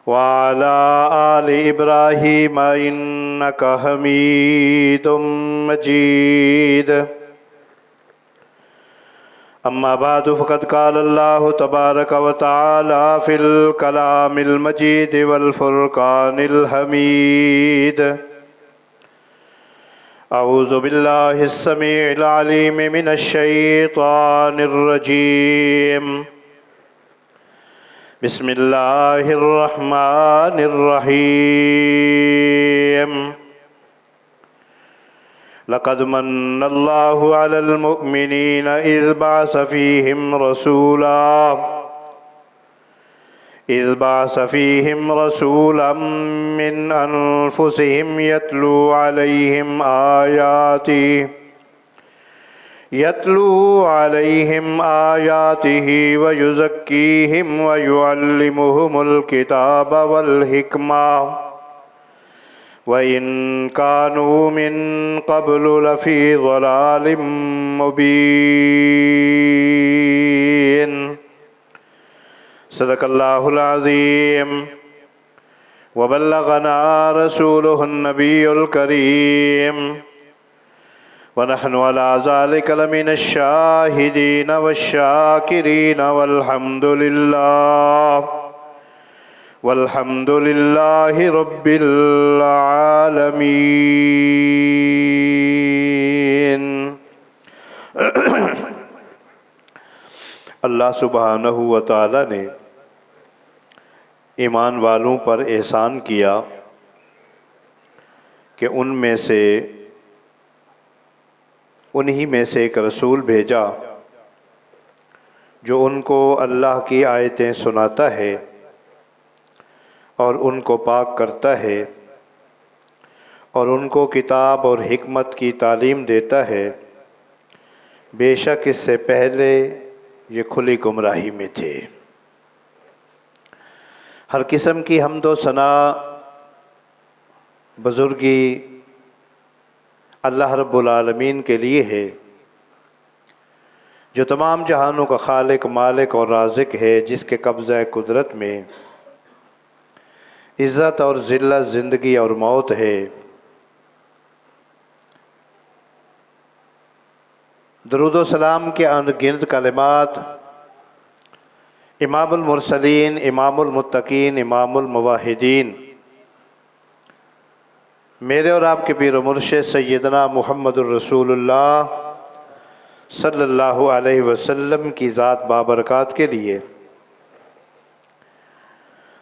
وعلى آل إبراهيم إنك حميد مجيد. أما بعد فقد قال الله تبارك وتعالى في الكلام المجيد والفرقان الحميد. أعوذ بالله السميع العليم من الشيطان الرجيم. بسم الله الرحمن الرحيم. لقد من الله على المؤمنين إذ بعث فيهم رسولا من أنفسهم يتلو عليهم آياته ويزكيهم ويعلمهم الكتاب والحكمة وإن كانوا من قبل لفي ضلال مبين. صدق الله العظيم. وبلغنا رسوله النبي الكريم ونحن على ذلك لمن الشاهدين والشاكرين والحمد لله رب العالمين. اللہ سبحانہ و تعالی نے ایمان والوں پر احسان کیا کہ انہی میں سے ایک رسول بھیجا جو ان کو اللہ کی آیتیں سناتا ہے اور ان کو پاک کرتا ہے اور ان کو کتاب اور حکمت کی تعلیم دیتا ہے. بے شک اس سے پہلے یہ کھلی گمراہی میں تھے. ہر قسم کی حمد و ثنا بزرگی اللہ رب العالمین کے لیے ہے جو تمام جہانوں کا خالق، مالک اور رازق ہے، جس کے قبضہ قدرت میں عزت اور ذلت، زندگی اور موت ہے. درود و سلام کے انگنت کلمات امام المرسلین، امام المتقین، امام الموحدین، میرے اور آپ کے پیر و مرشد سیدنا محمد الرسول اللہ صلی اللہ علیہ وسلم کی ذات بابرکات کے لیے،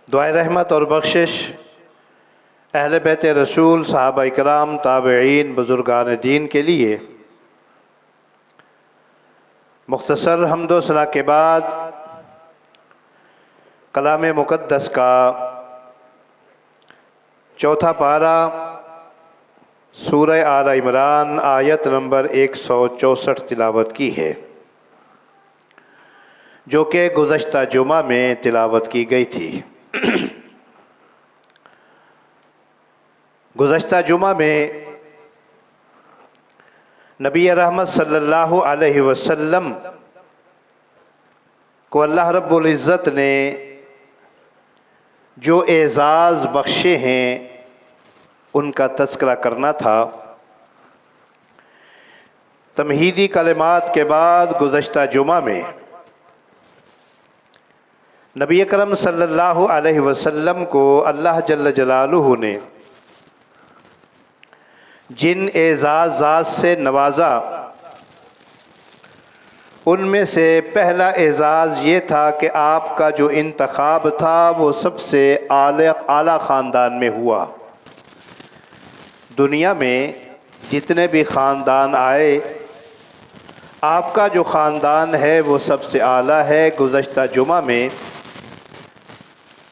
دعائے رحمت اور بخشش اہل بیت رسول، صحابہ اکرام، تابعین، بزرگان دین کے لیے، مختصر حمد و ثنا کے بعد کلام مقدس کا چوتھا پارہ سورہ آل عمران آیت نمبر 164 تلاوت کی ہے، جو کہ گزشتہ جمعہ میں تلاوت کی گئی تھی. گزشتہ جمعہ میں نبی رحمت صلی اللہ علیہ وسلم کو اللہ رب العزت نے جو اعزاز بخشے ہیں ان کا تذکرہ کرنا تھا. تمہیدی کلمات کے بعد گزشتہ جمعہ میں نبی اکرم صلی اللہ علیہ وسلم کو اللہ جل جلالہ نے جن اعزازات سے نوازا، ان میں سے پہلا اعزاز یہ تھا کہ آپ کا جو انتخاب تھا وہ سب سے اعلیٰ خاندان میں ہوا. دنیا میں جتنے بھی خاندان آئے، آپ کا جو خاندان ہے وہ سب سے اعلیٰ ہے. گزشتہ جمعہ میں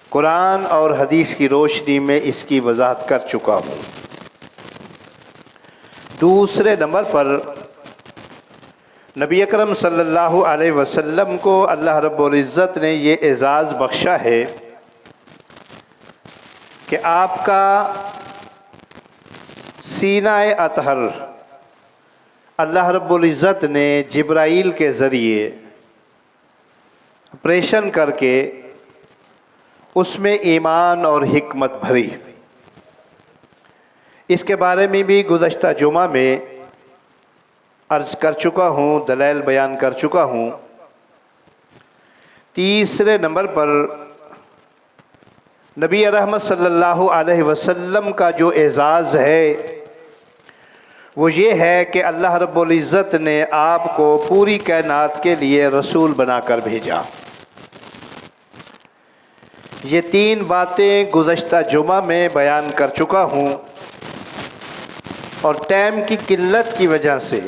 قرآن اور حدیث کی روشنی میں اس کی وضاحت کر چکا ہوں. دوسرے نمبر پر نبی اکرم صلی اللہ علیہ وسلم کو اللہ رب العزت نے یہ اعزاز بخشا ہے کہ آپ کا سینہ اطہر اللہ رب العزت نے جبرائیل کے ذریعے آپریشن کر کے اس میں ایمان اور حکمت بھری۔ اس کے بارے میں بھی گزشتہ جمعہ میں عرض کر چکا ہوں، دلائل بیان کر چکا ہوں۔ تیسرے نمبر پر نبی رحمت صلی اللہ علیہ وسلم کا جو اعزاز ہے وہ یہ ہے کہ اللہ رب العزت نے آپ کو پوری کائنات کے لیے رسول بنا کر بھیجا۔ یہ تین باتیں گزشتہ جمعہ میں بیان کر چکا ہوں، اور ٹائم کی قلت کی وجہ سے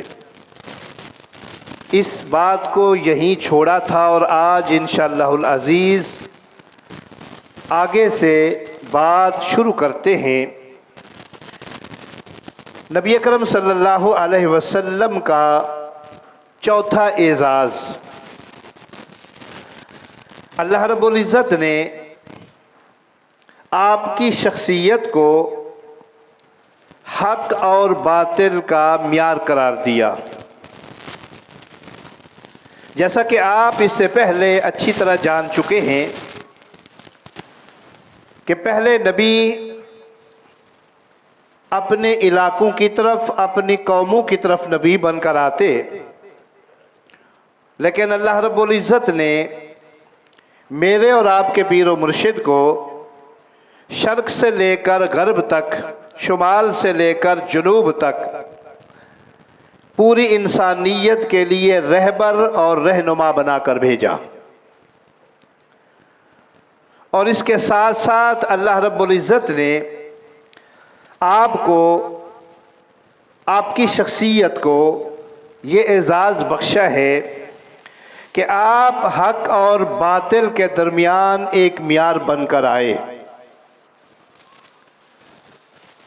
اس بات کو یہیں چھوڑا تھا، اور آج انشاءاللہ العزیز آگے سے بات شروع کرتے ہیں۔ نبی اکرم صلی اللہ علیہ وسلم کا چوتھا اعزاز، اللہ رب العزت نے آپ کی شخصیت کو حق اور باطل کا معیار قرار دیا۔ جیسا کہ آپ اس سے پہلے اچھی طرح جان چکے ہیں کہ پہلے نبی اپنے علاقوں کی طرف، اپنی قوموں کی طرف نبی بن کر آتے، لیکن اللہ رب العزت نے میرے اور آپ کے پیر و مرشد کو شرق سے لے کر غرب تک، شمال سے لے کر جنوب تک پوری انسانیت کے لیے رہبر اور رہنما بنا کر بھیجا۔ اور اس کے ساتھ ساتھ اللہ رب العزت نے آپ کو، آپ کی شخصیت کو یہ اعزاز بخشا ہے کہ آپ حق اور باطل کے درمیان ایک معیار بن کر آئے۔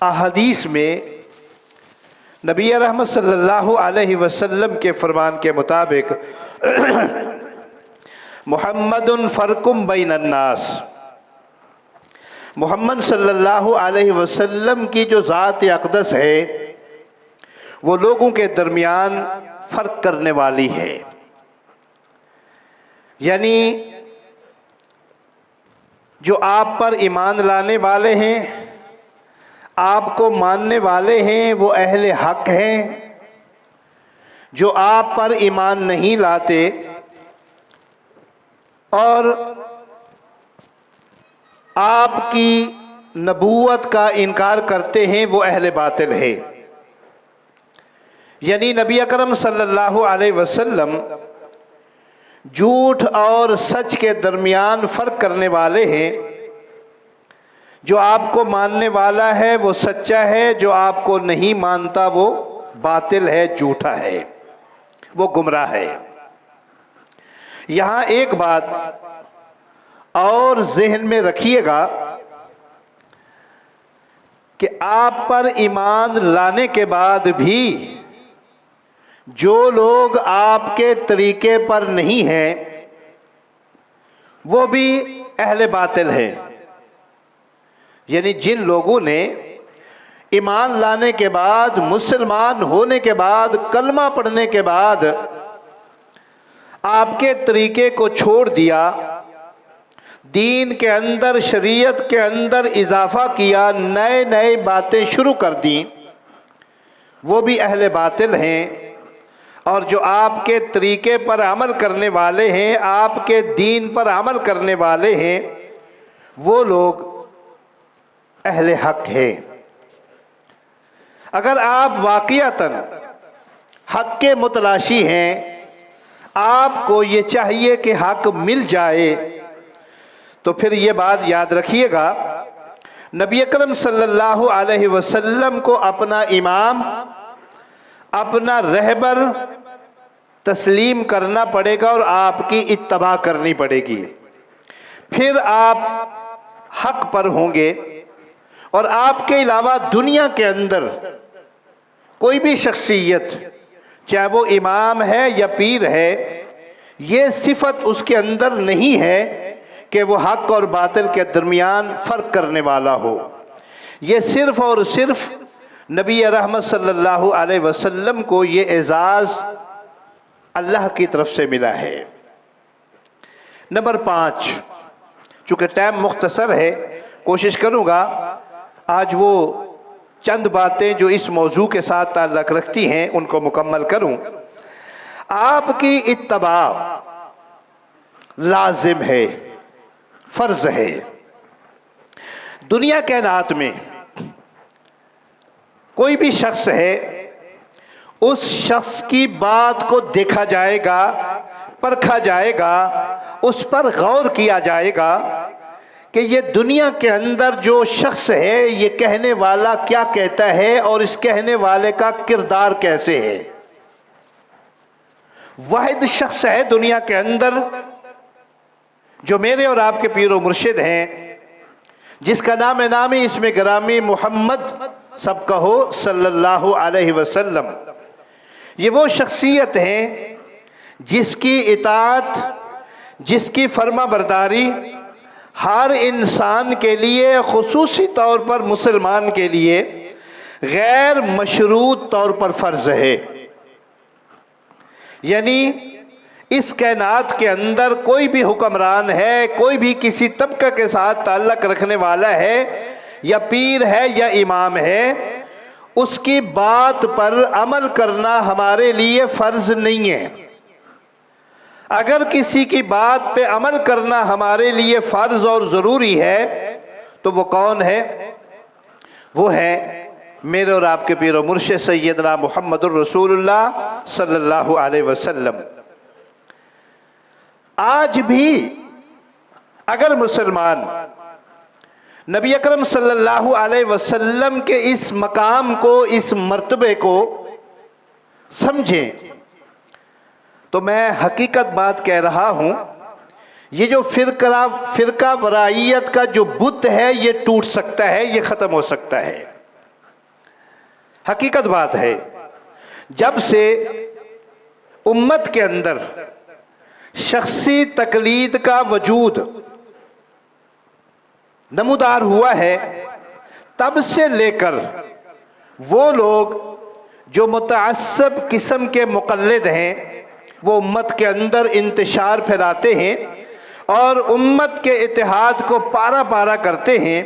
احادیث میں نبی رحمت صلی اللہ علیہ وسلم کے فرمان کے مطابق محمد فرق بین الناس، محمد صلی اللہ علیہ وسلم کی جو ذات اقدس ہے وہ لوگوں کے درمیان فرق کرنے والی ہے۔ یعنی جو آپ پر ایمان لانے والے ہیں، آپ کو ماننے والے ہیں، وہ اہل حق ہیں۔ جو آپ پر ایمان نہیں لاتے اور آپ کی نبوت کا انکار کرتے ہیں، وہ اہل باطل ہے۔ یعنی نبی اکرم صلی اللہ علیہ وسلم جھوٹ اور سچ کے درمیان فرق کرنے والے ہیں۔ جو آپ کو ماننے والا ہے وہ سچا ہے، جو آپ کو نہیں مانتا وہ باطل ہے، جھوٹا ہے، وہ گمراہ ہے۔ یہاں ایک بات اور ذہن میں رکھیے گا کہ آپ پر ایمان لانے کے بعد بھی جو لوگ آپ کے طریقے پر نہیں ہیں وہ بھی اہل باطل ہیں۔ یعنی جن لوگوں نے ایمان لانے کے بعد، مسلمان ہونے کے بعد، کلمہ پڑھنے کے بعد آپ کے طریقے کو چھوڑ دیا، دین کے اندر، شریعت کے اندر اضافہ کیا، نئے نئے باتیں شروع کر دیں، وہ بھی اہل باطل ہیں۔ اور جو آپ کے طریقے پر عمل کرنے والے ہیں، آپ کے دین پر عمل کرنے والے ہیں، وہ لوگ اہل حق ہیں۔ اگر آپ واقعتاً حق کے متلاشی ہیں، آپ کو یہ چاہیے کہ حق مل جائے، تو پھر یہ بات یاد رکھیے گا، نبی اکرم صلی اللہ علیہ وسلم کو اپنا امام، اپنا رہبر تسلیم کرنا پڑے گا اور آپ کی اتباع کرنی پڑے گی۔ پھر آپ حق پر ہوں گے، اور آپ کے علاوہ دنیا کے اندر کوئی بھی شخصیت، چاہے وہ امام ہے یا پیر ہے، یہ صفت اس کے اندر نہیں ہے کہ وہ حق اور باطل کے درمیان فرق کرنے والا ہو۔ یہ صرف اور صرف نبی رحمت صلی اللہ علیہ وسلم کو یہ اعزاز اللہ کی طرف سے ملا ہے۔ نمبر 5، چونکہ ٹائم مختصر ہے، کوشش کروں گا آج وہ چند باتیں جو اس موضوع کے ساتھ تعلق رکھتی ہیں ان کو مکمل کروں۔ آپ کی اتباع لازم ہے، فرض ہے۔ دنیا کائنات میں کوئی بھی شخص ہے، اس شخص کی بات کو دیکھا جائے گا، پرکھا جائے گا، اس پر غور کیا جائے گا کہ یہ دنیا کے اندر جو شخص ہے یہ کہنے والا کیا کہتا ہے اور اس کہنے والے کا کردار کیسے ہے۔ واحد شخص ہے دنیا کے اندر جو میرے اور آپ کے پیر و مرشد ہیں، جس کا نام نامی اسم گرامی محمد سب کہو صلی اللہ علیہ وسلم۔ یہ وہ شخصیت ہیں جس کی اطاعت، جس کی فرما برداری ہر انسان کے لیے، خصوصی طور پر مسلمان کے لیے غیر مشروط طور پر فرض ہے۔ یعنی اس کائنات کے اندر کوئی بھی حکمران ہے، کوئی بھی کسی طبقہ کے ساتھ تعلق رکھنے والا ہے، یا پیر ہے یا امام ہے، اس کی بات پر عمل کرنا ہمارے لیے فرض نہیں ہے۔ اگر کسی کی بات پہ عمل کرنا ہمارے لیے فرض اور ضروری ہے تو وہ کون ہے؟ وہ ہے میرے اور آپ کے پیر و مرشد سیدنا محمد الرسول اللہ صلی اللہ علیہ وسلم۔ آج بھی اگر مسلمان نبی اکرم صلی اللہ علیہ وسلم کے اس مقام کو، اس مرتبے کو سمجھیں تو میں حقیقت بات کہہ رہا ہوں، یہ جو فرقہ ورائیت کا جو بت ہے یہ ٹوٹ سکتا ہے، یہ ختم ہو سکتا ہے۔ حقیقت بات ہے، جب سے امت کے اندر شخصی تقلید کا وجود نمودار ہوا ہے، تب سے لے کر وہ لوگ جو متعصب قسم کے مقلد ہیں وہ امت کے اندر انتشار پھیلاتے ہیں اور امت کے اتحاد کو پارا پارا کرتے ہیں،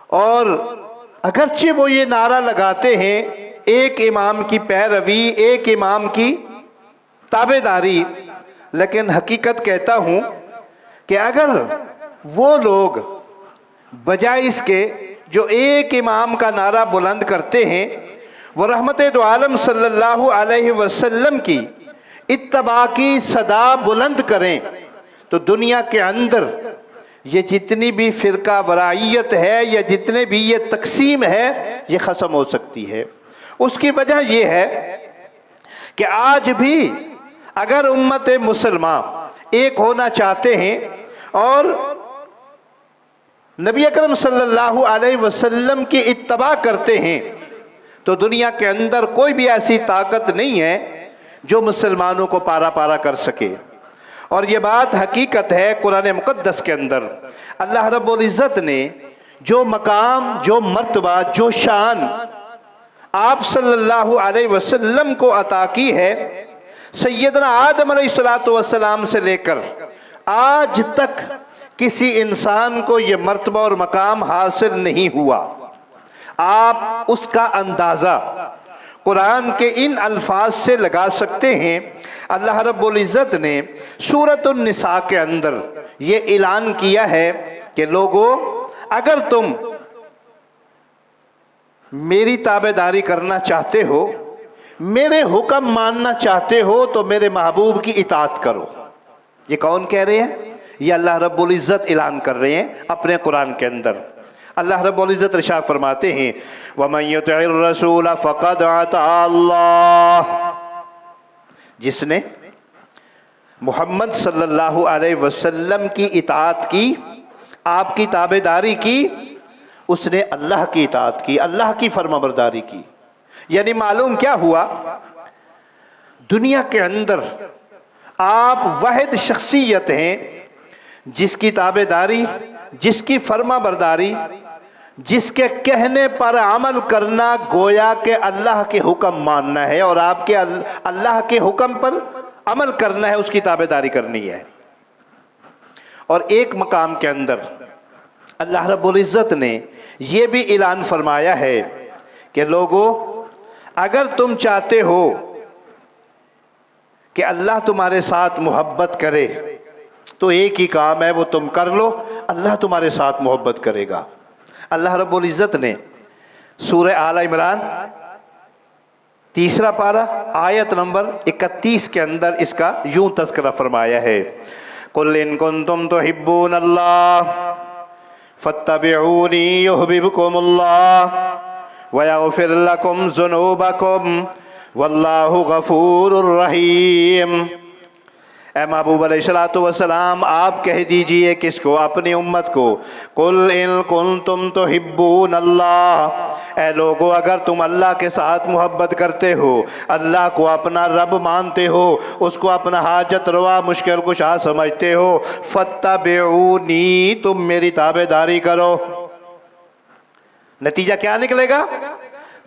اور اگرچہ وہ یہ نعرہ لگاتے ہیں ایک امام کی پیروی، ایک امام کی تابعداری، لیکن حقیقت کہتا ہوں کہ اگر وہ لوگ بجائے اس کے جو ایک امام کا نعرہ بلند کرتے ہیں وہ رحمت دو عالم صلی اللہ علیہ وسلم کی اتباع کی صدا بلند کریں تو دنیا کے اندر یہ جتنی بھی فرقہ ورائیت ہے یا جتنے بھی یہ تقسیم ہے یہ ختم ہو سکتی ہے۔ اس کی وجہ یہ ہے کہ آج بھی اگر امت مسلمہ ایک ہونا چاہتے ہیں اور نبی اکرم صلی اللہ علیہ وسلم کی اتباع کرتے ہیں تو دنیا کے اندر کوئی بھی ایسی طاقت نہیں ہے جو مسلمانوں کو پارا پارا کر سکے۔ اور یہ بات حقیقت ہے، قرآن مقدس کے اندر اللہ رب العزت نے جو مقام، جو مرتبہ، جو شان آپ صلی اللہ علیہ وسلم کو عطا کی ہے، سیدنا آدم علیہ السلام سے لے کر آج تک کسی انسان کو یہ مرتبہ اور مقام حاصل نہیں ہوا۔ آپ اس کا اندازہ قرآن کے ان الفاظ سے لگا سکتے ہیں۔ اللہ رب العزت نے سورۃ النساء کے اندر یہ اعلان کیا ہے کہ لوگو اگر تم میری تابعداری کرنا چاہتے ہو، میرے حکم ماننا چاہتے ہو تو میرے محبوب کی اطاعت کرو۔ یہ کون کہہ رہے ہیں؟ یہ اللہ رب العزت اعلان کر رہے ہیں اپنے قرآن کے اندر۔ اللہ رب العزت ارشاد فرماتے ہیں وَمَن يُطِعِ الرَّسُولَ فَقَدْ أَطَاعَ اللَّهَ، جس نے محمد صلی اللہ علیہ وسلم کی اطاعت کی، آپ کی تابعداری کی، اس نے اللہ کی اطاعت کی، اللہ کی فرما برداری کی۔ یعنی معلوم کیا ہوا؟ دنیا کے اندر آپ واحد شخصیت ہیں جس کی تابعداری، جس کی فرما برداری، جس کے کہنے پر عمل کرنا گویا کہ اللہ کے حکم ماننا ہے، اور آپ کے اللہ کے حکم پر عمل کرنا ہے، اس کی تابعداری کرنی ہے۔ اور ایک مقام کے اندر اللہ رب العزت نے یہ بھی اعلان فرمایا ہے کہ لوگو اگر تم چاہتے ہو کہ اللہ تمہارے ساتھ محبت کرے تو ایک ہی کام ہے، وہ تم کر لو، اللہ تمہارے ساتھ محبت کرے گا۔ اللہ رب العزت نے سورہ آل عمران 3 پارہ آیت نمبر 31 کے اندر اس کا یوں تذکرہ فرمایا ہے، قُلْ إِن كُنتُمْ تُحِبُّونَ اللَّهَ فَاتَّبِعُونِي يُحْبِبْكُمُ اللَّهُ وَيَغْفِرْ لَكُمْ ذُنُوبَكُمْ وَاللَّهُ غَفُورٌ رَحِيمٌ۔ اے محبوب علیہ السلام آپ کہہ دیجئے کس کو؟ اپنی امت کو، قُلْ إِن كُنتُمْ تُحِبُّونَ اللَّهَ، اے لوگو اگر تم اللہ کے ساتھ محبت کرتے ہو، اللہ کو اپنا رب مانتے ہو، اس کو اپنا حاجت روا مشکل کشا سمجھتے ہو، فَاتَّبِعُونِی، تم میری تابعداری کرو۔ نتیجہ کیا نکلے گا؟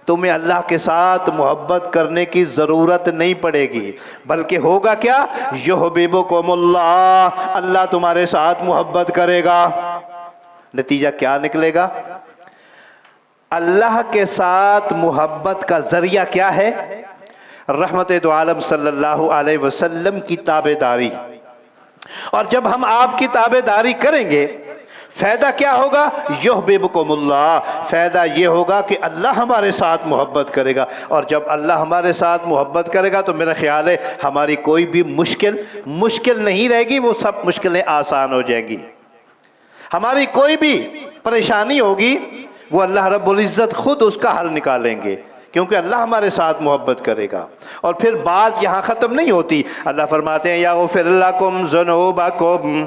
تمہیں اللہ کے ساتھ محبت کرنے کی ضرورت نہیں پڑے گی، بلکہ ہوگا کیا؟ یحببکم اللہ، اللہ تمہارے ساتھ محبت کرے گا۔ نتیجہ کیا نکلے گا؟ اللہ کے ساتھ محبت کا ذریعہ کیا ہے؟ رحمت دو عالم صلی اللہ علیہ وسلم کی تابعداری۔ اور جب ہم آپ کی تابعداری کریں گے فائدہ کیا ہوگا؟ یحببکم اللہ، فائدہ یہ ہوگا کہ اللہ ہمارے ساتھ محبت کرے گا، اور جب اللہ ہمارے ساتھ محبت کرے گا تو میرا خیال ہے ہماری کوئی بھی مشکل نہیں رہے گی، وہ سب مشکلیں آسان ہو جائیں گی۔ ہماری کوئی بھی پریشانی ہوگی وہ اللہ رب العزت خود اس کا حل نکالیں گے، کیونکہ اللہ ہمارے ساتھ محبت کرے گا۔ اور پھر بات یہاں ختم نہیں ہوتی، اللہ فرماتے ہیں یغفر لکم ذنوبکم،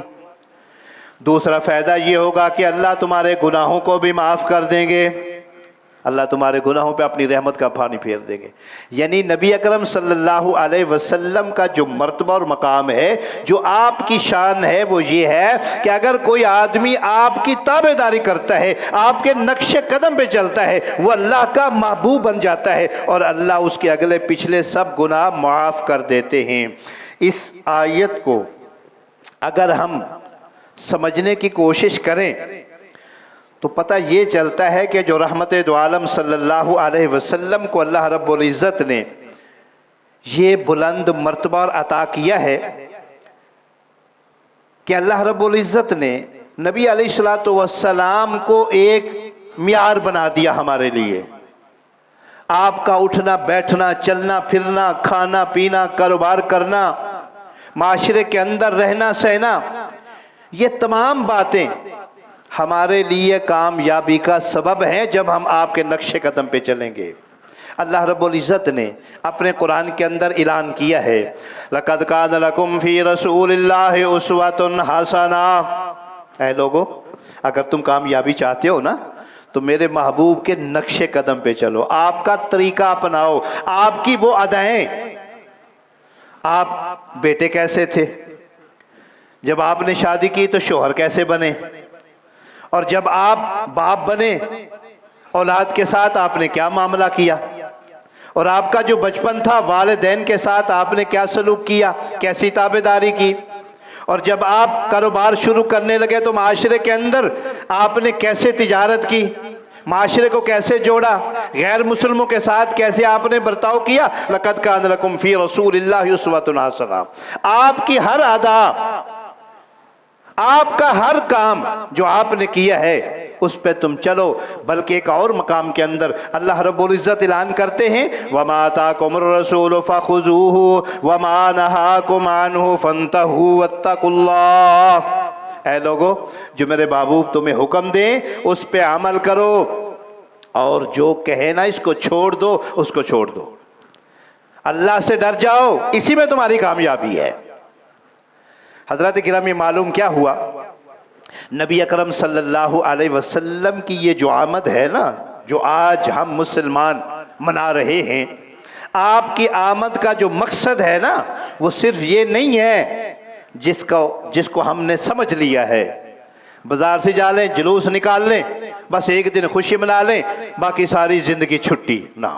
دوسرا فائدہ یہ ہوگا کہ اللہ تمہارے گناہوں کو بھی معاف کر دیں گے، اللہ تمہارے گناہوں پہ اپنی رحمت کا پانی پھیر دیں گے۔ یعنی نبی اکرم صلی اللہ علیہ وسلم کا جو مرتبہ اور مقام ہے، جو آپ کی شان ہے، وہ یہ ہے کہ اگر کوئی آدمی آپ کی تابعداری کرتا ہے، آپ کے نقش قدم پہ چلتا ہے، وہ اللہ کا محبوب بن جاتا ہے، اور اللہ اس کے اگلے پچھلے سب گناہ معاف کر دیتے ہیں۔ اس آیت کو اگر ہم سمجھنے کی کوشش کریں تو پتہ یہ چلتا ہے کہ جو رحمت دو عالم صلی اللہ علیہ وسلم کو اللہ رب العزت نے یہ بلند مرتبہ عطا کیا ہے کہ اللہ رب العزت نے نبی علیہ السلام کو ایک معیار بنا دیا ہمارے لیے۔ آپ کا اٹھنا بیٹھنا، چلنا پھرنا، کھانا پینا، کاروبار کرنا، معاشرے کے اندر رہنا سہنا، یہ تمام باتیں ہمارے لیے کامیابی کا سبب ہیں جب ہم آپ کے نقش قدم پہ چلیں گے۔ اللہ رب العزت نے اپنے قرآن کے اندر اعلان کیا ہے لَقَدْ كَانَ لَكُمْ فِي رَسُولِ اللَّهِ أُسْوَةٌ حَسَنَةٌ، اے لوگو اگر تم کامیابی چاہتے ہو نا تو میرے محبوب کے نقش قدم پہ چلو، آپ کا طریقہ اپناؤ، آپ کی وہ ادائیں۔ آپ بیٹے کیسے تھے؟ جب آپ نے شادی کی تو شوہر کیسے بنے؟ اور جب آپ باپ بنے اولاد کے ساتھ آپ نے کیا معاملہ کیا؟ اور آپ کا جو بچپن تھا والدین کے ساتھ آپ نے کیا سلوک کیا، کیسی تابعداری کی؟ اور جب آپ کاروبار شروع کرنے لگے تو معاشرے کے اندر آپ نے کیسے تجارت کی، معاشرے کو کیسے جوڑا، غیر مسلموں کے ساتھ کیسے آپ نے برتاؤ کیا؟ لَقَدْ كَانَ لَكُمْ فِي رَسُولِ اللَّهِ أُسْوَةٌ حَسَنَةٌ، آپ کی ہر ادا، آپ کا ہر کام جو آپ نے کیا ہے اس پہ تم چلو۔ بلکہ ایک اور مقام کے اندر اللہ رب العزت اعلان کرتے ہیں وَمَا آتَاكُمُ الرَّسُولُ فَخُذُوهُ وَمَا نَهَاكُمْ عَنْهُ فَانْتَهُوا وَاتَّقُوا اللَّهَ، اے لوگو جو میرے محبوب تمہیں حکم دیں اس پہ عمل کرو، اور جو کہے نا اس کو چھوڑ دو، اس کو چھوڑ دو۔ اللہ سے ڈر جاؤ، اسی میں تمہاری کامیابی ہے۔ حضرات گرامی معلوم کیا ہوا؟ نبی اکرم صلی اللہ علیہ وسلم کی یہ جو آمد ہے نا، جو آج ہم مسلمان منا رہے ہیں، آپ کی آمد کا جو مقصد ہے نا وہ صرف یہ نہیں ہے جس کو ہم نے سمجھ لیا ہے، بازار سے جا لیں جلوس نکال لیں بس ایک دن خوشی منا لیں باقی ساری زندگی چھٹی نہ۔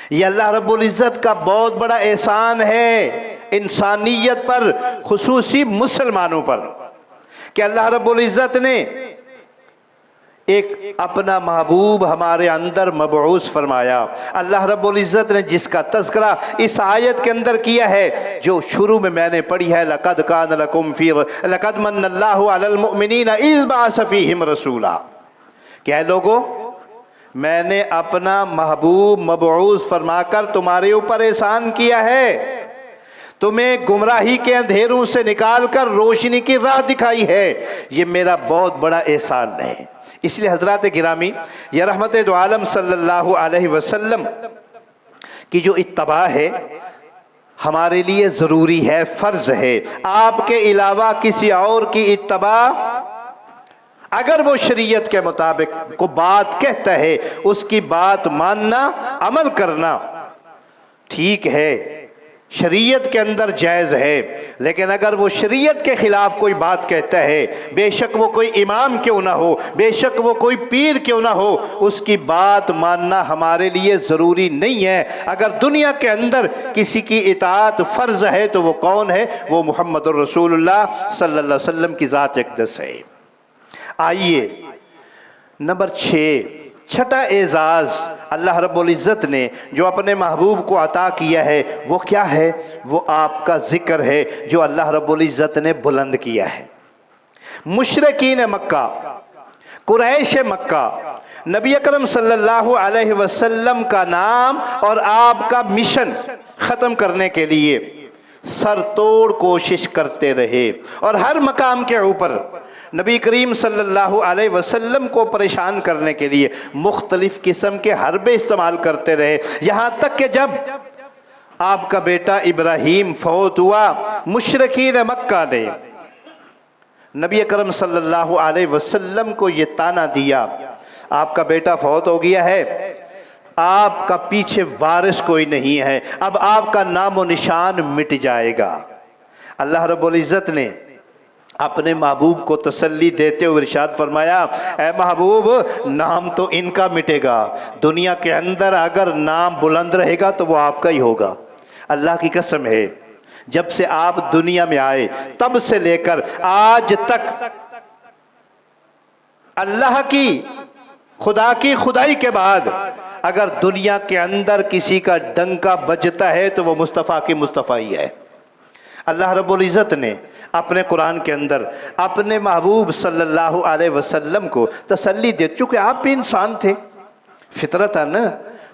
یہ اللہ رب العزت کا بہت بڑا احسان ہے انسانیت پر، خصوصی مسلمانوں پر، کہ اللہ رب العزت نے ایک اپنا محبوب ہمارے اندر مبعوث فرمایا۔ اللہ رب العزت نے جس کا تذکرہ اس آیت کے اندر کیا ہے جو شروع میں نے پڑھی ہے، لَقَدْ كَانَ لَكُمْ فِي لَقَدْ مَنَّ اللَّهُ عَلَى الْمُؤْمِنِينَ إِذْ بَعَثَ فِيهِمْ رَسُولًا، کہ اے لوگو میں نے اپنا محبوب مبعوث فرما کر تمہارے اوپر احسان کیا ہے، تمہیں گمراہی کے اندھیروں سے نکال کر روشنی کی راہ دکھائی ہے، یہ میرا بہت بڑا احسان ہے۔ اس لیے حضرات گرامی، یہ رحمت دو عالم صلی اللہ علیہ وسلم کی جو اتباع ہے ہمارے لیے ضروری ہے، فرض ہے۔ آپ کے علاوہ کسی اور کی اتباع اگر وہ شریعت کے مطابق کو بات کہتا ہے اس کی بات ماننا، عمل کرنا ٹھیک ہے، شریعت کے اندر جائز ہے، لیکن اگر وہ شریعت کے خلاف کوئی بات کہتا ہے، بے شک وہ کوئی امام کیوں نہ ہو، بے شک وہ کوئی پیر کیوں نہ ہو، اس کی بات ماننا ہمارے لیے ضروری نہیں ہے۔ اگر دنیا کے اندر کسی کی اطاعت فرض ہے تو وہ کون ہے؟ وہ محمد الرسول اللہ صلی اللہ علیہ وسلم کی ذات اقدس ہے۔ آئیے نمبر 6، چھٹا اعزاز اللہ رب العزت نے جو اپنے محبوب کو عطا کیا ہے وہ کیا ہے؟ وہ آپ کا ذکر ہے جو اللہ رب العزت نے بلند کیا ہے۔ مشرکین مکہ، قریش مکہ، نبی اکرم صلی اللہ علیہ وسلم کا نام اور آپ کا مشن ختم کرنے کے لیے سر توڑ کوشش کرتے رہے، اور ہر مقام کے اوپر نبی کریم صلی اللہ علیہ وسلم کو پریشان کرنے کے لیے مختلف قسم کے حربے استعمال کرتے رہے، یہاں تک کہ جب آپ کا بیٹا ابراہیم فوت ہوا، مشرکین مکہ نے نبی اکرم صلی اللہ علیہ وسلم کو یہ طعنہ دیا، آپ کا بیٹا فوت ہو گیا ہے، آپ کا پیچھے وارث کوئی نہیں ہے، اب آپ کا نام و نشان مٹ جائے گا۔ اللہ رب العزت نے اپنے محبوب کو تسلی دیتے ہوئے ارشاد فرمایا، اے محبوب نام تو ان کا مٹے گا، دنیا کے اندر اگر نام بلند رہے گا تو وہ آپ کا ہی ہوگا۔ اللہ کی قسم ہے جب سے آپ دنیا میں آئے تب سے لے کر آج تک اللہ کی خدا کی خدائی کے بعد اگر دنیا کے اندر کسی کا ڈنکا بجتا ہے تو وہ مصطفیٰ کی مصطفیٰ ہی ہے۔ اللہ رب العزت نے اپنے قرآن کے اندر اپنے محبوب صلی اللہ علیہ وسلم کو تسلی دے، چونکہ آپ بھی انسان تھے، فطرتاً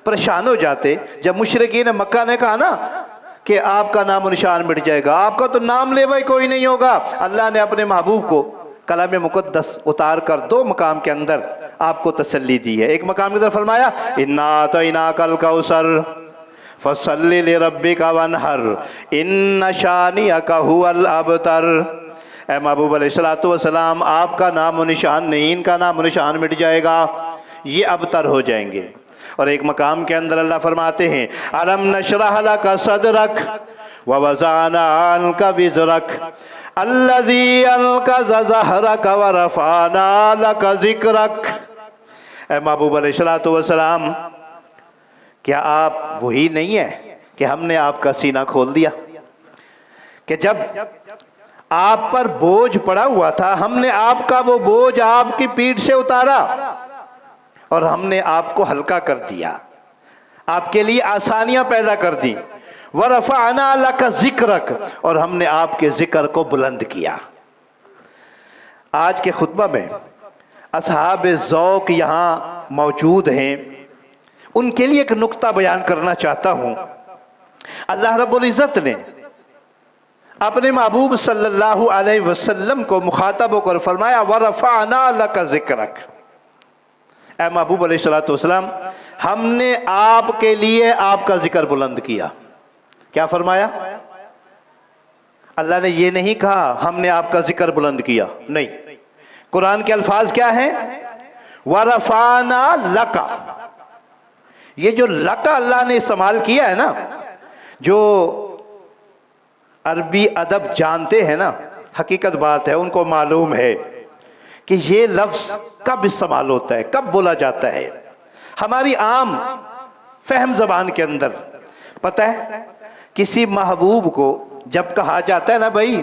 پریشان ہو جاتے جب مشرکین مکہ نے کہا نا کہ آپ کا نام و نشان مٹ جائے گا، آپ کا تو نام لیوا ہی کوئی نہیں ہوگا۔ اللہ نے اپنے محبوب کو کلام مقدس اتار کر 2 مقام کے اندر آپ کو تسلی دی ہے۔ ایک مقام کے اندر فرمایا اِنَّا أَعْطَيْنَاكَ الْكَوْثَرَ فَصَلِّ لِرَبِّكَ وَانْحَرْ إِنَّ شَانِئَكَ هُوَ الْأَبْتَرُ۔ اے محبوب علیہ السلام، آپ کا نام و نشان نہیں، ان کا نام و نشان مٹ جائے گا، یہ ابتر ہو جائیں گے۔ اور ایک مقام کے اندر اللہ فرماتے ہیں أَلَمْ نَشْرَحْ لَكَ صَدْرَكَ وَوَضَعْنَا عَنْكَ وِزْرَكَ الَّذِي أَنْقَضَ ظَهْرَكَ وَرَفَعْنَا لَكَ ذِكْرَكَ۔ اے محبوب علیہ السلام، کیا آپ وہی نہیں ہے کہ ہم نے آپ کا سینہ کھول دیا، کہ جب آپ پر بوجھ پڑا ہوا تھا ہم نے آپ کا وہ بوجھ آپ کی پیٹھ سے اتارا اور ہم نے آپ کو ہلکا کر دیا، آپ کے لیے آسانیاں پیدا کر دی۔ وَرَفَعْنَا لَكَ ذِكْرَكَ، اور ہم نے آپ کے ذکر کو بلند کیا۔ آج کے خطبہ میں اصحاب ذوق یہاں موجود ہیں، ان کے لیے ایک نقطہ بیان کرنا چاہتا ہوں۔ اللہ رب العزت نے اپنے محبوب صلی اللہ علیہ وسلم کو مخاطب ہو کر فرمایا وَرَفَعْنَا لَكَ ذِكْرَكَ۔ اے محبوب علیہ السلام، ہم نے آپ کے لیے آپ کا ذکر بلند کیا۔ کیا فرمایا؟ اللہ نے یہ نہیں کہا ہم نے آپ کا ذکر بلند کیا، نہیں، قرآن کے الفاظ کیا ہیں؟ وَرَفَعْنَا لَكَ۔ یہ جو لَكَ اللہ نے استعمال کیا ہے نا، جو عربی ادب جانتے ہیں نا، حقیقت بات ہے، ان کو معلوم ہے کہ یہ لفظ کب استعمال ہوتا ہے، کب بولا جاتا ہے۔ ہماری عام فہم زبان کے اندر پتہ ہے کسی محبوب کو جب کہا جاتا ہے نا بھائی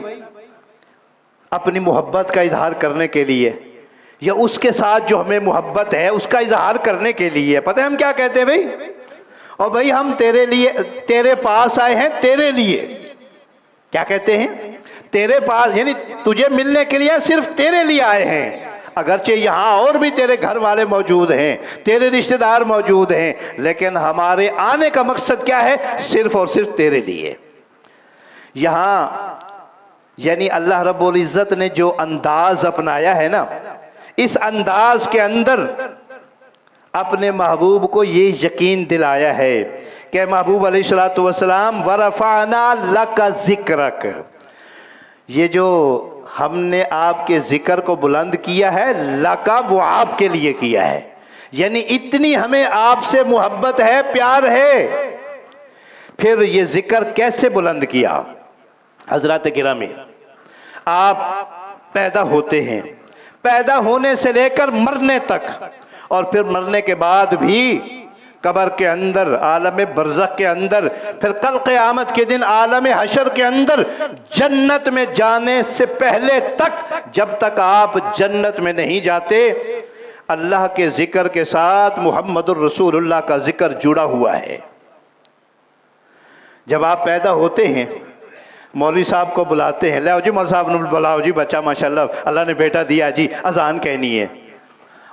اپنی محبت کا اظہار کرنے کے لیے یا اس کے ساتھ جو ہمیں محبت ہے اس کا اظہار کرنے کے لیے، پتہ ہے ہم کیا کہتے ہیں بھائی؟ اور بھائی ہم تیرے لیے، تیرے پاس آئے ہیں تیرے لیے. کیا کہتے ہیں؟ تیرے پاس، یعنی تجھے ملنے کے لیے صرف تیرے لیے آئے ہیں. اگرچہ یہاں اور بھی تیرے گھر والے موجود ہیں، تیرے رشتہ دار موجود ہیں، لیکن ہمارے آنے کا مقصد کیا ہے؟ صرف اور صرف تیرے لیے. یہاں یعنی اللہ رب العزت نے جو انداز اپنایا ہے نا، اس انداز کے اندر اپنے محبوب کو یہ یقین دلایا ہے کہ محبوب علیہ السلام وَرَفَعْنَا لَكَ ذِكْرَكَ، یہ جو ہم نے آپ کے ذکر کو بلند کیا ہے، لَكَ وہ آپ کے لیے کیا ہے. یعنی اتنی ہمیں آپ سے محبت ہے، پیار ہے. پھر یہ ذکر کیسے بلند کیا؟ حضرات گرامی، آپ پیدا ہوتے ہیں، پیدا ہونے سے لے کر مرنے تک، اور پھر مرنے کے بعد بھی قبر کے اندر، عالم برزخ کے اندر، پھر کل قیامت کے دن عالم حشر کے اندر، جنت میں جانے سے پہلے تک، جب تک آپ جنت میں نہیں جاتے، اللہ کے ذکر کے ساتھ محمد الرسول اللہ کا ذکر جڑا ہوا ہے. جب آپ پیدا ہوتے ہیں، مولوی صاحب کو بلاتے ہیں، لے جی مولوی صاحب نے بلاؤ جی، بچہ ماشاءاللہ اللہ نے بیٹا دیا جی، اذان کہنی ہے.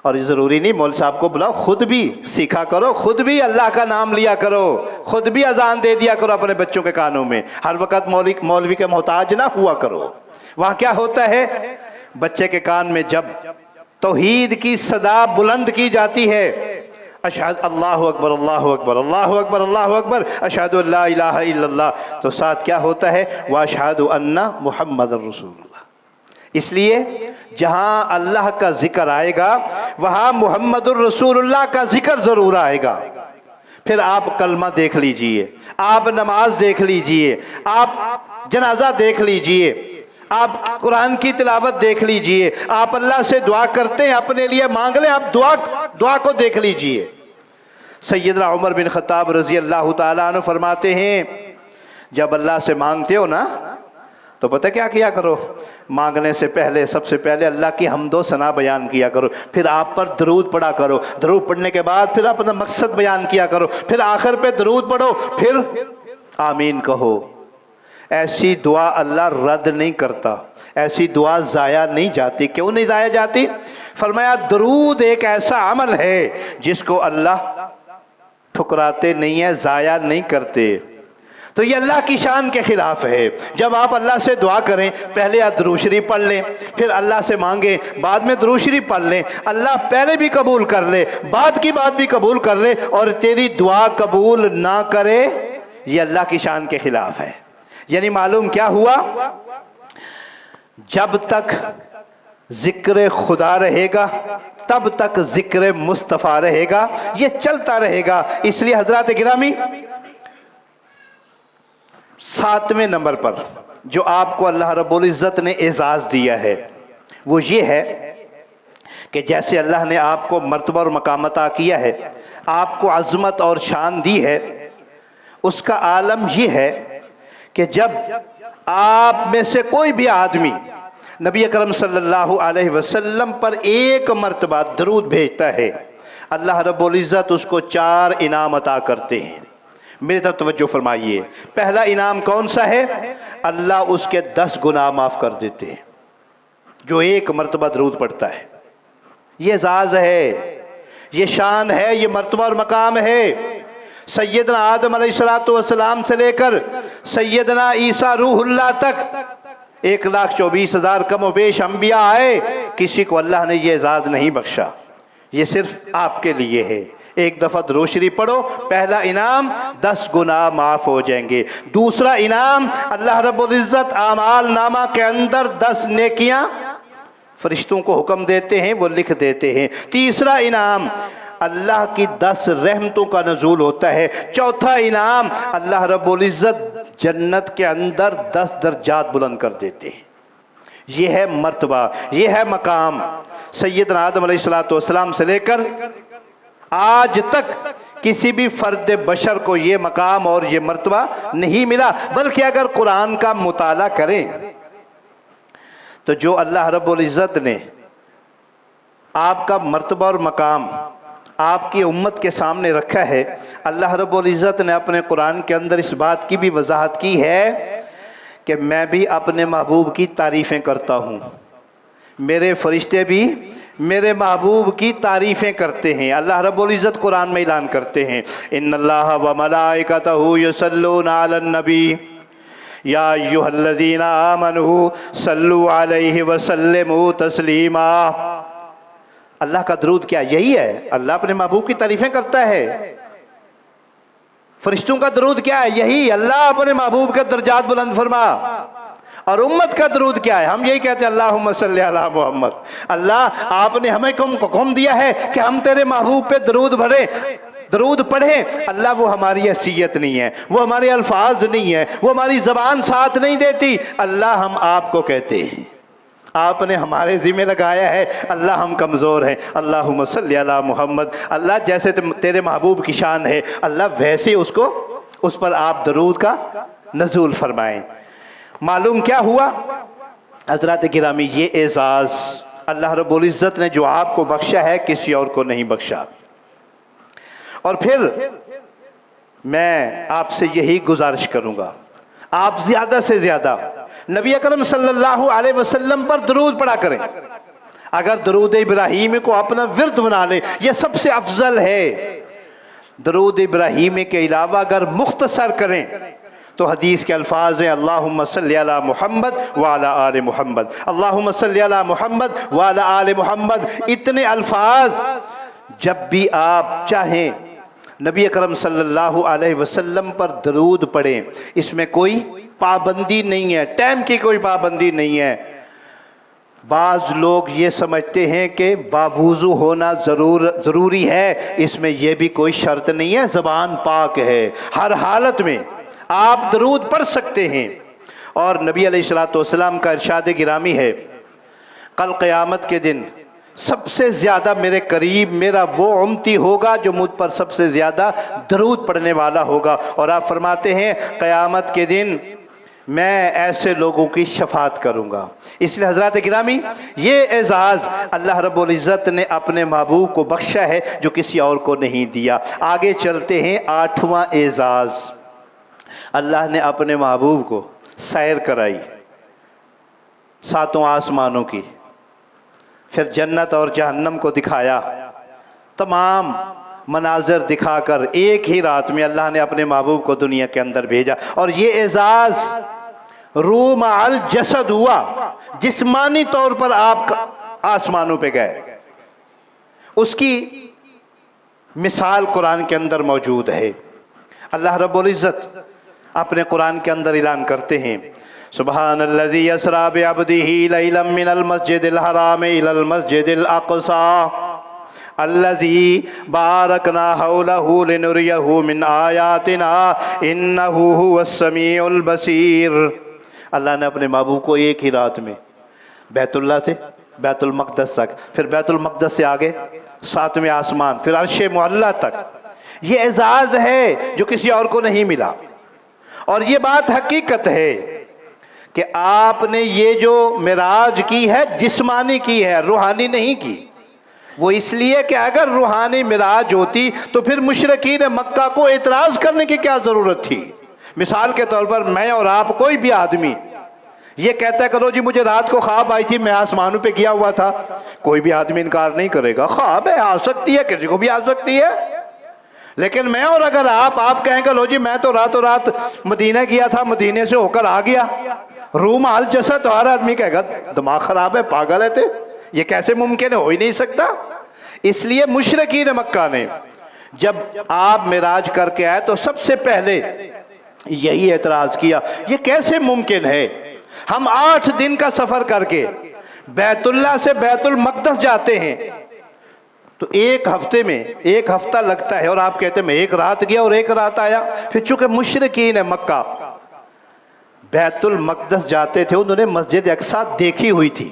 اور یہ ضروری نہیں مولوی صاحب کو بلاؤ، خود بھی سیکھا کرو، خود بھی اللہ کا نام لیا کرو، خود بھی اذان دے دیا کرو اپنے بچوں کے کانوں میں. ہر وقت مولوی کے محتاج نہ ہوا کرو. وہاں کیا ہوتا ہے؟ بچے کے کان میں جب توحید کی صدا بلند کی جاتی ہے، اشہد اللہ اکبر اللہ اکبر اللہ اکبر اللہ اکبر اشہد لا الہ الا اللہ، تو ساتھ کیا ہوتا ہے؟ واشہد ان محمد الرسول اللہ. اس لیے جہاں اللہ کا ذکر آئے گا وہاں محمد الرسول اللہ کا ذکر ضرور آئے گا. پھر آپ کلمہ دیکھ لیجئے، آپ نماز دیکھ لیجئے، آپ جنازہ دیکھ لیجئے، آپ قرآن کی تلاوت دیکھ لیجئے، آپ اللہ سے دعا کرتے ہیں، اپنے لیے مانگ لیں، آپ دعا کو دیکھ لیجئے. سیدنا عمر بن خطاب رضی اللہ تعالیٰ عنہ فرماتے ہیں، جب اللہ سے مانگتے ہو نا تو پتہ کیا کرو؟ مانگنے سے پہلے سب سے پہلے اللہ کی حمد و ثنا بیان کیا کرو، پھر آپ پر درود پڑھا کرو، درود پڑھنے کے بعد پھر اپنا مقصد بیان کیا کرو، پھر آخر پہ درود پڑھو، پھر آمین کہو. ایسی دعا اللہ رد نہیں کرتا، ایسی دعا ضائع نہیں جاتی. کیوں نہیں ضائع جاتی؟ فرمایا درود ایک ایسا عمل ہے جس کو اللہ ٹھکراتے نہیں ہے، ضائع نہیں کرتے. تو یہ اللہ کی شان کے خلاف ہے. جب آپ اللہ سے دعا کریں، پہلے آپ درود شریف پڑھ لیں، پھر اللہ سے مانگیں، بعد میں درود شریف پڑھ لیں، اللہ پہلے بھی قبول کر لے، بعد کی بات بھی قبول کر لے، اور تیری دعا قبول نہ کرے، یہ اللہ کی شان کے خلاف ہے. یعنی معلوم کیا ہوا؟ جب تک ذکر خدا رہے گا تب تک ذکر مصطفیٰ رہے گا، یہ چلتا رہے گا. اس لیے حضرات گرامی، 7ویں نمبر پر جو آپ کو اللہ رب العزت نے اعزاز دیا ہے وہ یہ ہے کہ جیسے اللہ نے آپ کو مرتبہ اور مقام عطا کیا ہے، آپ کو عظمت اور شان دی ہے، اس کا عالم یہ ہے کہ جب آپ میں سے کوئی بھی آدمی نبی اکرم صلی اللہ علیہ وسلم پر ایک مرتبہ درود بھیجتا ہے، اللہ رب العزت اس کو 4 انعام عطا کرتے ہیں. میرے طرف توجہ فرمائیے. پہلا انعام کون سا ہے؟ اللہ اس کے 10 گناہ معاف کر دیتے ہیں جو ایک مرتبہ درود پڑھتا ہے. یہ اعزاز ہے، یہ شان ہے، یہ مرتبہ اور مقام ہے. سیدنا آدم علیہ السلام سے لے کر سیدنا عیسیٰ روح اللہ تک 1,24,000 کم و بیش انبیاء آئے، کسی کو اللہ نے یہ اعزاز نہیں بخشا. یہ صرف آپ کے لیے ہے. ایک دفعہ درود شریف پڑھو، پہلا انعام 10 گناہ معاف ہو جائیں گے. دوسرا انعام، اللہ رب العزت اعمال نامہ کے اندر 10 نیکیاں فرشتوں کو حکم دیتے ہیں، وہ لکھ دیتے ہیں. تیسرا انعام، اللہ کی 10 رحمتوں کا نزول ہوتا ہے. چوتھا انعام، اللہ رب العزت جنت کے اندر 10 درجات بلند کر دیتے ہیں. یہ ہے مرتبہ، یہ ہے مقام. سیدنا آدم علیہ السلام سے لے کر آج تک کسی بھی فرد بشر کو یہ مقام اور یہ مرتبہ نہیں ملا. بلکہ اگر قرآن کا مطالعہ کریں تو جو اللہ رب العزت نے آپ کا مرتبہ اور مقام آپ کی امت کے سامنے رکھا ہے، اللہ رب العزت نے اپنے قرآن کے اندر اس بات کی بھی وضاحت کی ہے کہ میں بھی اپنے محبوب کی تعریفیں کرتا ہوں، میرے فرشتے بھی میرے محبوب کی تعریفیں کرتے ہیں۔ اللہ رب العزت قرآن میں اعلان کرتے ہیں، ان اللہ و ملائکتہ یصلون علی النبی یا ایھا الذین آمنوا صلوا علیہ وسلموا تسلیما۔ اللہ کا درود کیا یہی ہے؟ اللہ اپنے محبوب کی تعریفیں کرتا ہے۔ فرشتوں کا درود کیا ہے؟ یہی، اللہ اپنے محبوب کے درجات بلند فرما۔ اور امت کا درود کیا ہے؟ ہم یہی کہتے ہیں اللہم صلی علی محمد۔ اللہ آپ نے ہمیں حکم دیا ہے کہ ہم تیرے محبوب پہ درود پڑھیں۔ اللہ وہ ہماری حیثیت نہیں ہے، وہ ہمارے الفاظ نہیں ہے، وہ ہماری زبان ساتھ نہیں دیتی۔ اللہ ہم آپ کو کہتے ہیں، آپ نے ہمارے ذمہ لگایا ہے۔ اللہ ہم کمزور ہیں، اللہم صلی علی محمد۔ اللہ جیسے تیرے محبوب کی شان ہے، اللہ ویسے اس پر آپ درود کا نزول فرمائیں۔ معلوم کیا ہوا حضرات گرامی؟ یہ اعزاز اللہ رب العزت نے جو آپ کو بخشا ہے کسی اور کو نہیں بخشا۔ اور پھر میں آپ سے یہی گزارش کروں گا، آپ زیادہ سے زیادہ نبی اکرم صلی اللہ علیہ وسلم پر درود پڑھا کریں۔ اگر درود ابراہیمی کو اپنا ورد بنا لیں، یہ سب سے افضل ہے۔ درود ابراہیمی کے علاوہ اگر مختصر کریں تو حدیث کے الفاظ ہیں اللہم صلی علی محمد وعلی آل محمد، اللہم صلی علی محمد وعلی آل محمد۔ اتنے الفاظ جب بھی آپ چاہیں نبی اکرم صلی اللہ علیہ وسلم پر درود پڑھیں، اس میں کوئی پابندی نہیں ہے، ٹائم کی کوئی پابندی نہیں ہے۔ بعض لوگ یہ سمجھتے ہیں کہ باوضو ہونا ضروری ہے، اس میں یہ بھی کوئی شرط نہیں ہے، زبان پاک ہے، ہر حالت میں آپ درود پڑھ سکتے ہیں۔ اور نبی علیہ السلام کا ارشاد گرامی ہے، کل قیامت کے دن سب سے زیادہ میرے قریب میرا وہ امتی ہوگا جو مجھ پر سب سے زیادہ درود پڑھنے والا ہوگا۔ اور آپ فرماتے ہیں قیامت کے دن میں ایسے لوگوں کی شفاعت کروں گا۔ اس لیے حضرات گرامی یہ اعزاز اللہ رب العزت نے اپنے محبوب کو بخشا ہے جو کسی اور کو نہیں دیا۔ آگے چلتے ہیں، 8واں اعزاز، اللہ نے اپنے محبوب کو سیر کرائی 7 آسمانوں کی، پھر جنت اور جہنم کو دکھایا، تمام مناظر دکھا کر ایک ہی رات میں اللہ نے اپنے محبوب کو دنیا کے اندر بھیجا۔ اور یہ اعزاز روح مع الجسد ہوا، جسمانی طور پر آپ آسمانوں پہ گئے۔ اس کی مثال قرآن کے اندر موجود ہے۔ اللہ رب العزت اپنے قرآن کے اندر اعلان کرتے ہیں، سبحان الذی اسریٰ بعبدہ لیلا من المسجد الحرام الی المسجد الاقصی الذی بارکنا حولہ لنریہ من آیاتنا انہ هو السمیع البصیر۔ اللہ نے اپنے محبوب کو ایک ہی رات میں بیت اللہ سے بیت المقدس تک، پھر بیت المقدس سے آگے 7ویں آسمان، پھر عرش معلیٰ تک۔ یہ اعزاز ہے جو کسی اور کو نہیں ملا۔ اور یہ بات حقیقت ہے کہ آپ نے یہ جو معراج کی ہے جسمانی کی ہے، روحانی نہیں کی۔ وہ اس لیے کہ اگر روحانی معراج ہوتی تو پھر مشرکین مکہ کو اعتراض کرنے کی کیا ضرورت تھی؟ مثال کے طور پر میں اور آپ، کوئی بھی آدمی یہ کہتا ہے کرو جی مجھے رات کو خواب آئی تھی، میں آسمانوں پہ گیا ہوا تھا، کوئی بھی آدمی انکار نہیں کرے گا، خواب ہے، آ سکتی ہے، کسی کو بھی آ سکتی ہے۔ لیکن میں اور اگر آپ کہیں کہ لو جی میں تو راتوں رات مدینہ گیا تھا، مدینے سے ہو کر آ گیا، روح مع الجسد، تو ہر آدمی کہے گا دماغ خراب ہے، پاگل ہے، یہ کیسے ممکن ہے، ہو ہی نہیں سکتا۔ اس لیے مشرکین مکہ نے جب آپ معراج کر کے آئے تو سب سے پہلے یہی اعتراض کیا، یہ کیسے ممکن ہے، ہم 8 دن کا سفر کر کے بیت اللہ سے بیت المقدس جاتے ہیں تو ایک ہفتے میں 1 ہفتہ لگتا ہے، اور آپ کہتے ہیں میں 1 رات گیا اور 1 رات آیا۔ پھر چونکہ مشرکین مکہ بیت المقدس جاتے تھے، انہوں نے مسجد اقصی دیکھی ہوئی تھی،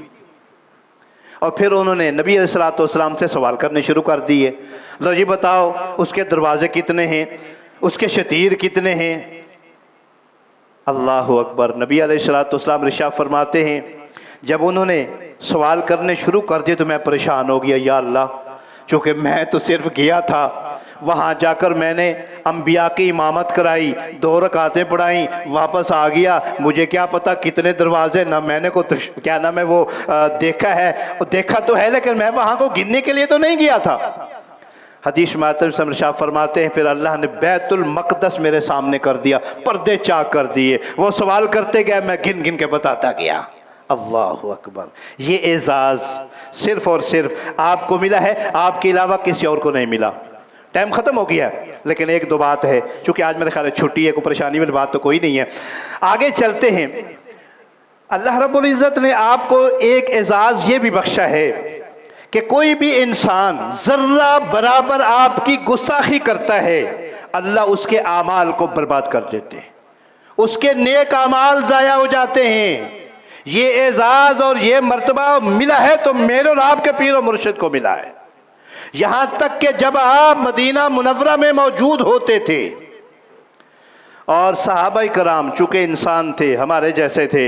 اور پھر انہوں نے نبی علیہ السلام سے سوال کرنے شروع کر دیے، لو جی بتاؤ اس کے دروازے کتنے ہیں، اس کے شتیر کتنے ہیں؟ اللہ اکبر۔ نبی علیہ السلام ارشاد فرماتے ہیں جب انہوں نے سوال کرنے شروع کر دیے تو میں پریشان ہو گیا، یا اللہ، چونکہ میں تو صرف گیا تھا، وہاں جا کر میں نے انبیاء کی امامت کرائی، 2 رکعتیں پڑھائیں، واپس آ گیا، مجھے کیا پتا کتنے دروازے، نہ میں نے کیا نام ہے وہ دیکھا ہے، دیکھا تو ہے لیکن میں وہاں کو گننے کے لیے تو نہیں گیا تھا۔ حدیث میں آتا ہے، شاہ فرماتے ہیں پھر اللہ نے بیت المقدس میرے سامنے کر دیا، پردے چاک کر دیے، وہ سوال کرتے گئے، میں گن گن کے بتاتا گیا۔ اللہ اکبر! یہ اعزاز صرف اور صرف آپ کو ملا ہے، آپ کے علاوہ کسی اور کو نہیں ملا۔ ٹائم ختم ہو گیا ہے لیکن ایک دو بات ہے، چونکہ آج میرے خیال ہے چھٹی ہے، کوئی پریشانی والی بات تو کوئی نہیں ہے، آگے چلتے ہیں۔ اللہ رب العزت نے آپ کو ایک اعزاز یہ بھی بخشا ہے کہ کوئی بھی انسان ذرہ برابر آپ کی گستاخی کرتا ہے، اللہ اس کے اعمال کو برباد کر دیتے ہیں، اس کے نیک اعمال ضائع ہو جاتے ہیں۔ یہ اعزاز اور یہ مرتبہ ملا ہے تو میرے اور آپ کے پیر و مرشد کو ملا ہے۔ یہاں تک کہ جب آپ مدینہ منورہ میں موجود ہوتے تھے اور صحابہ کرام چونکہ انسان تھے، ہمارے جیسے تھے،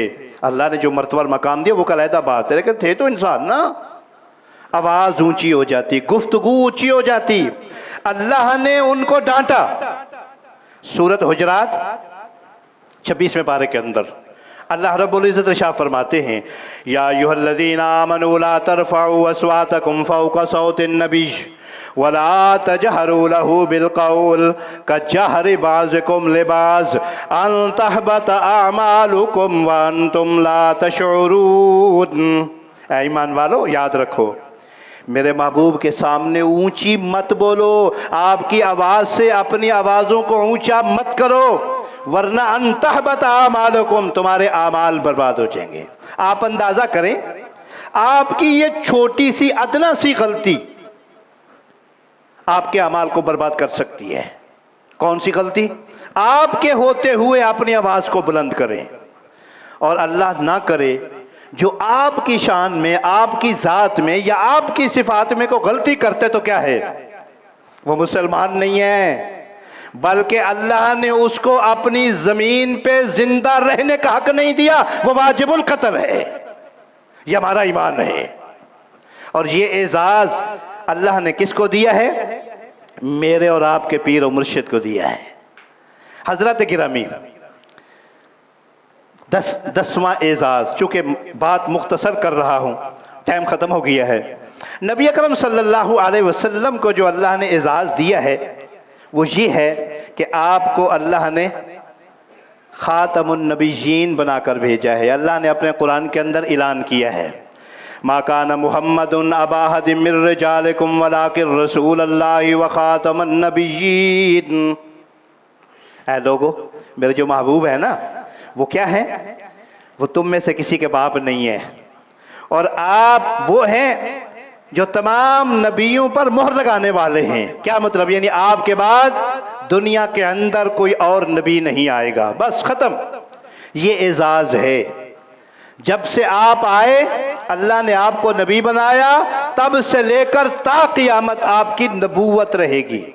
اللہ نے جو مرتبہ اور مقام دیا وہ علیحدہ بات ہے، لیکن تھے تو انسان نا، آواز اونچی ہو جاتی، گفتگو اونچی ہو جاتی، اللہ نے ان کو ڈانٹا۔ سورۃ حجرات 26ویں پارے کے اندر اللہ رب العزت ارشاد فرماتے ہیں، یا ایھا الذین آمنوا لا ترفعوا اصواتکم فوق صوت النبی ولا تجہروا لہ بالقول کجہر بعضکم لبعض ان تحبط اعمالکم وانتم لا تشعرون۔ اے ایمان والو، یاد رکھو، میرے محبوب کے سامنے اونچی مت بولو، آپ کی آواز سے اپنی آوازوں کو اونچا مت کرو، ورنہ ان تحبط اعمالکم، تمہارے اعمال برباد ہو جائیں گے۔ آپ اندازہ کریں، آپ کی یہ چھوٹی سی ادنا سی غلطی آپ کے اعمال کو برباد کر سکتی ہے۔ کون سی غلطی؟ آپ کے ہوتے ہوئے اپنی آواز کو بلند کریں، اور اللہ نہ کرے جو آپ کی شان میں، آپ کی ذات میں یا آپ کی صفات میں کوئی غلطی کرتے تو کیا ہے؟ وہ مسلمان نہیں ہے، بلکہ اللہ نے اس کو اپنی زمین پہ زندہ رہنے کا حق نہیں دیا، وہ واجب القتل ہے۔ یہ ہمارا ایمان ہے، اور یہ اعزاز اللہ نے کس کو دیا ہے؟ میرے اور آپ کے پیر و مرشد کو دیا ہے۔ حضرات گرامی، 10واں اعزاز، چونکہ بات مختصر کر رہا ہوں، ٹائم ختم ہو گیا ہے۔ نبی اکرم صلی اللہ علیہ وسلم کو جو اللہ نے اعزاز دیا ہے وہ یہ ہے کہ آپ کو اللہ نے خاتم النبیین بنا کر بھیجا ہے۔ اللہ نے اپنے قرآن کے اندر اعلان کیا ہے، ما کان محمد ابا احد من رجالکم ولکن رسول اللہ وخاتم النبیین۔ اے لوگو، میرے جو محبوب ہے نا، وہ کیا ہے؟ وہ تم میں سے کسی کے باپ نہیں ہے، اور آپ وہ ہیں جو تمام نبیوں پر مہر لگانے والے ہیں۔ کیا مطلب؟ یعنی آپ کے بعد دنیا کے اندر کوئی اور نبی نہیں آئے گا، بس ختم۔ یہ اعزاز ہے، جب سے آپ آئے اللہ نے آپ کو نبی بنایا، تب سے لے کر تا قیامت آپ کی نبوت رہے گی۔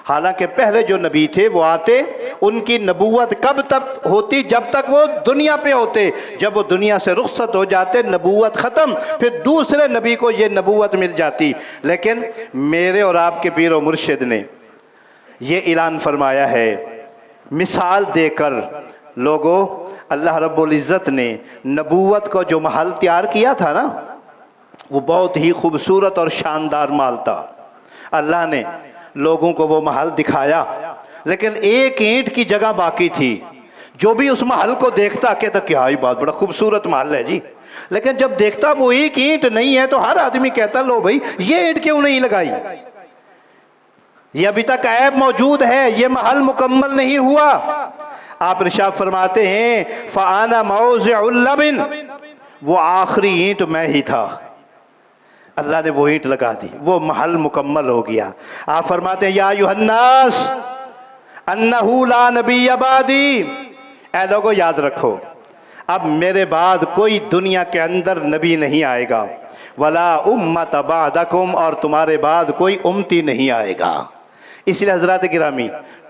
حالانکہ پہلے جو نبی تھے وہ آتے، ان کی نبوت کب تک ہوتی؟ جب تک وہ دنیا پہ ہوتے، جب وہ دنیا سے رخصت ہو جاتے نبوت ختم، پھر دوسرے نبی کو یہ نبوت مل جاتی۔ لیکن میرے اور آپ کے پیر و مرشد نے یہ اعلان فرمایا ہے، مثال دے کر، لوگوں، اللہ رب العزت نے نبوت کو جو محل تیار کیا تھا نا، وہ بہت ہی خوبصورت اور شاندار محل تھا۔ اللہ نے لوگوں کو وہ محل دکھایا، لیکن ایک اینٹ کی جگہ باقی تھی۔ جو بھی اس محل کو دیکھتا کہتا کہ ہاں، یہ بہت بڑا خوبصورت محل ہے جی، لیکن جب دیکھتا وہ ایک اینٹ نہیں ہے تو ہر آدمی کہتا لو بھائی یہ اینٹ کیوں نہیں لگائی؟ یہ ابھی تک عیب موجود ہے، یہ محل مکمل نہیں ہوا۔ آپ ارشاد فرماتے ہیں فَأَنَا مَوْضِعُ اللَّبِنِ، وہ آخری اینٹ میں ہی تھا، اللہ نے وہ اینٹ لگا دی، وہ محل مکمل ہو گیا۔ آپ فرماتے ہیں یا ایھا الناس انہ لا نبی بعدی، اے لوگوں یاد رکھو، اب میرے بعد کوئی دنیا کے اندر نبی نہیں آئے گا، ولا امت بعدکم، اور تمہارے بعد کوئی امتی نہیں آئے گا۔ اس لیے حضرات گرامی،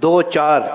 2-4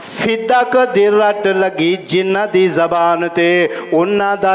ਫਿਦਾ ਕਦੇ ਰੱਟ ਲੱਗੀ ਜਿਨ੍ਹਾਂ ਦੀ ਜ਼ਬਾਨ ਤੇ ਉਹਨਾਂ ਦਾ